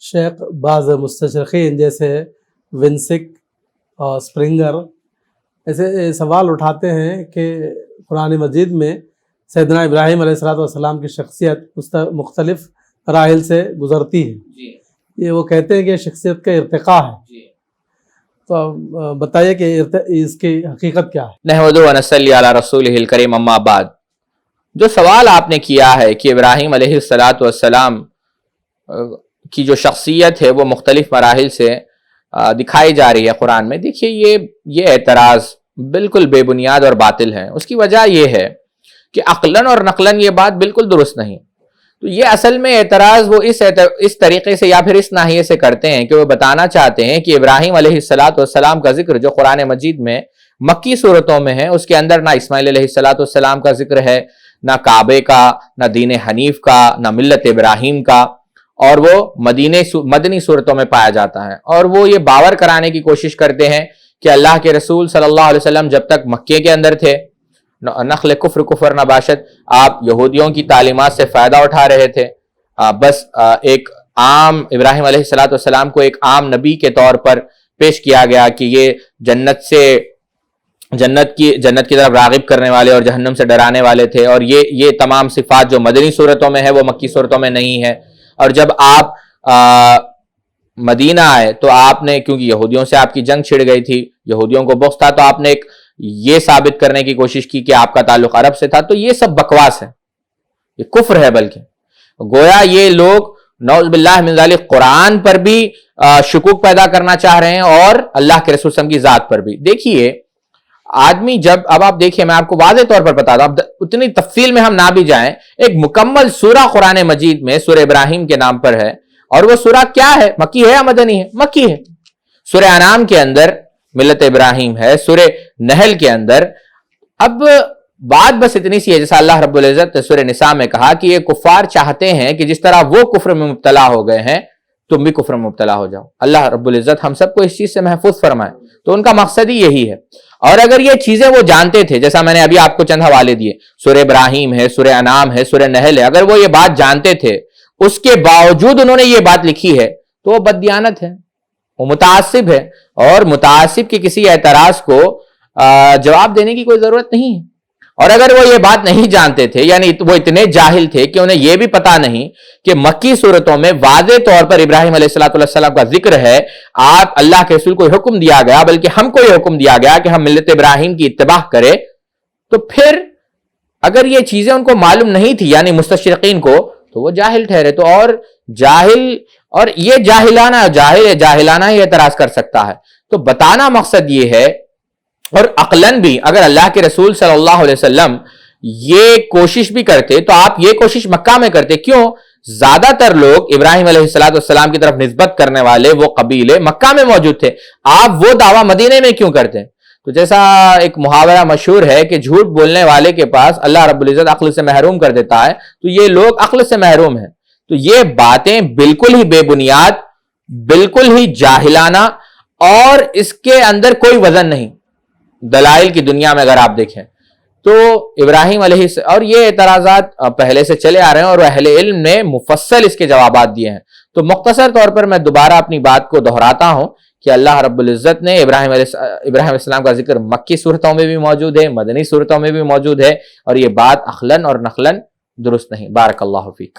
شیخ بعض مستشرقین جیسے ونسک اور اسپرنگر ایسے سوال اٹھاتے ہیں کہ قرآن مجید میں سیدنا ابراہیم علیہ السلام کی شخصیت مختلف مراحل سے گزرتی ہے. یہ وہ کہتے ہیں کہ شخصیت کا ارتقاء ہے. تو بتائیے کہ اس کی حقیقت کیا ہے؟ نحمدہ و نصلی علی رسولہ الکریم، اما بعد. جو سوال آپ نے کیا ہے کہ ابراہیم علیہ السلام کی جو شخصیت ہے وہ مختلف مراحل سے دکھائی جا رہی ہے قرآن میں، دیکھیے یہ اعتراض بالکل بے بنیاد اور باطل ہے. اس کی وجہ یہ ہے کہ عقلاً اور نقلاً یہ بات بالکل درست نہیں. تو یہ اصل میں اعتراض وہ اس طریقے سے یا پھر اس ناحیے سے کرتے ہیں کہ وہ بتانا چاہتے ہیں کہ ابراہیم علیہ السلام کا ذکر جو قرآن مجید میں مکی صورتوں میں ہے، اس کے اندر نہ اسماعیل علیہ السلام کا ذکر ہے، نہ کعبے کا، نہ دین حنیف کا، نہ ملت ابراہیم کا، اور وہ مدنی صورتوں میں پایا جاتا ہے. اور وہ یہ باور کرانے کی کوشش کرتے ہیں کہ اللہ کے رسول صلی اللہ علیہ وسلم جب تک مکے کے اندر تھے، نخل کفر نباشت، آپ یہودیوں کی تعلیمات سے فائدہ اٹھا رہے تھے. بس ایک عام ابراہیم علیہ السلام کو ایک عام نبی کے طور پر پیش کیا گیا کہ یہ جنت کی طرف راغب کرنے والے اور جہنم سے ڈرانے والے تھے، اور یہ تمام صفات جو مدنی صورتوں میں ہے وہ مکی صورتوں میں نہیں ہے. اور جب آپ مدینہ آئے تو آپ نے، کیونکہ یہودیوں سے آپ کی جنگ چھڑ گئی تھی، یہودیوں کو بغض تھا، تو آپ نے یہ ثابت کرنے کی کوشش کی کہ آپ کا تعلق عرب سے تھا. تو یہ سب بکواس ہے، یہ کفر ہے. بلکہ گویا یہ لوگ نعوذ باللہ من ذالک قرآن پر بھی شکوک پیدا کرنا چاہ رہے ہیں اور اللہ کے رسول صلی اللہ علیہ وسلم کی ذات پر بھی. دیکھیے آدمی اب آپ دیکھیے، میں آپ کو واضح طور پر بتا دوں، اب اتنی تفصیل میں ہم نہ بھی جائیں، ایک مکمل سورہ قرآن مجید میں سورہ ابراہیم کے نام پر ہے، اور وہ سورہ کیا ہے؟ مکی ہے یا مدنی ہے؟ مکی ہے. سورہ انعام کے اندر ملت ابراہیم ہے، سورہ نحل کے اندر. اب بات بس اتنی سی ہے، جیسا اللہ رب العزت نے سورہ نساء میں کہا کہ یہ کفار چاہتے ہیں کہ جس طرح وہ کفر میں مبتلا ہو گئے ہیں تم بھی کفر میں مبتلا ہو جاؤ. اللہ رب العزت ہم سب کو اس چیز سے محفوظ فرمائے. تو ان کا مقصد ہی یہی ہے. اور اگر یہ چیزیں وہ جانتے تھے، جیسا میں نے ابھی آپ کو چند حوالے دیے، سورہ ابراہیم ہے، سورہ انعام ہے، سورہ نحل ہے، اگر وہ یہ بات جانتے تھے اس کے باوجود انہوں نے یہ بات لکھی ہے تو وہ بددیانت ہے، وہ متعصب ہے. اور متعصب کے کسی اعتراض کو جواب دینے کی کوئی ضرورت نہیں ہے. اور اگر وہ یہ بات نہیں جانتے تھے، یعنی وہ اتنے جاہل تھے کہ انہیں یہ بھی پتا نہیں کہ مکی صورتوں میں واضح طور پر ابراہیم علیہ السلام کا ذکر ہے، آپ اللہ کے رسول کو حکم دیا گیا، بلکہ ہم کو یہ حکم دیا گیا کہ ہم ملت ابراہیم کی اتباع کریں، تو پھر اگر یہ چیزیں ان کو معلوم نہیں تھی یعنی مستشرقین کو، تو وہ جاہل ٹھہرے. تو اور یہ جاہلانہ ہی اعتراض کر سکتا ہے. تو بتانا مقصد یہ ہے، اور عقلاً بھی اگر اللہ کے رسول صلی اللہ علیہ وسلم یہ کوشش بھی کرتے تو آپ یہ کوشش مکہ میں کرتے. کیوں؟ زیادہ تر لوگ ابراہیم علیہ السلام کی طرف نسبت کرنے والے وہ قبیلے مکہ میں موجود تھے، آپ وہ دعویٰ مدینے میں کیوں کرتے؟ تو جیسا ایک محاورہ مشہور ہے کہ جھوٹ بولنے والے کے پاس اللہ رب العزت عقل سے محروم کر دیتا ہے، تو یہ لوگ عقل سے محروم ہیں. تو یہ باتیں بالکل ہی بے بنیاد، بالکل ہی جاہلانہ، اور اس کے اندر کوئی وزن نہیں. دلائل کی دنیا میں اگر آپ دیکھیں تو ابراہیم علیہ اور یہ اعتراضات پہلے سے چلے آ رہے ہیں اور اہل علم نے مفصل اس کے جوابات دیے ہیں. تو مختصر طور پر میں دوبارہ اپنی بات کو دہراتا ہوں کہ اللہ رب العزت نے ابراہیم علیہ السلام کا ذکر مکی صورتوں میں بھی موجود ہے، مدنی صورتوں میں بھی موجود ہے، اور یہ بات عقلاً اور نقلاً درست نہیں. بارک اللہ فیک.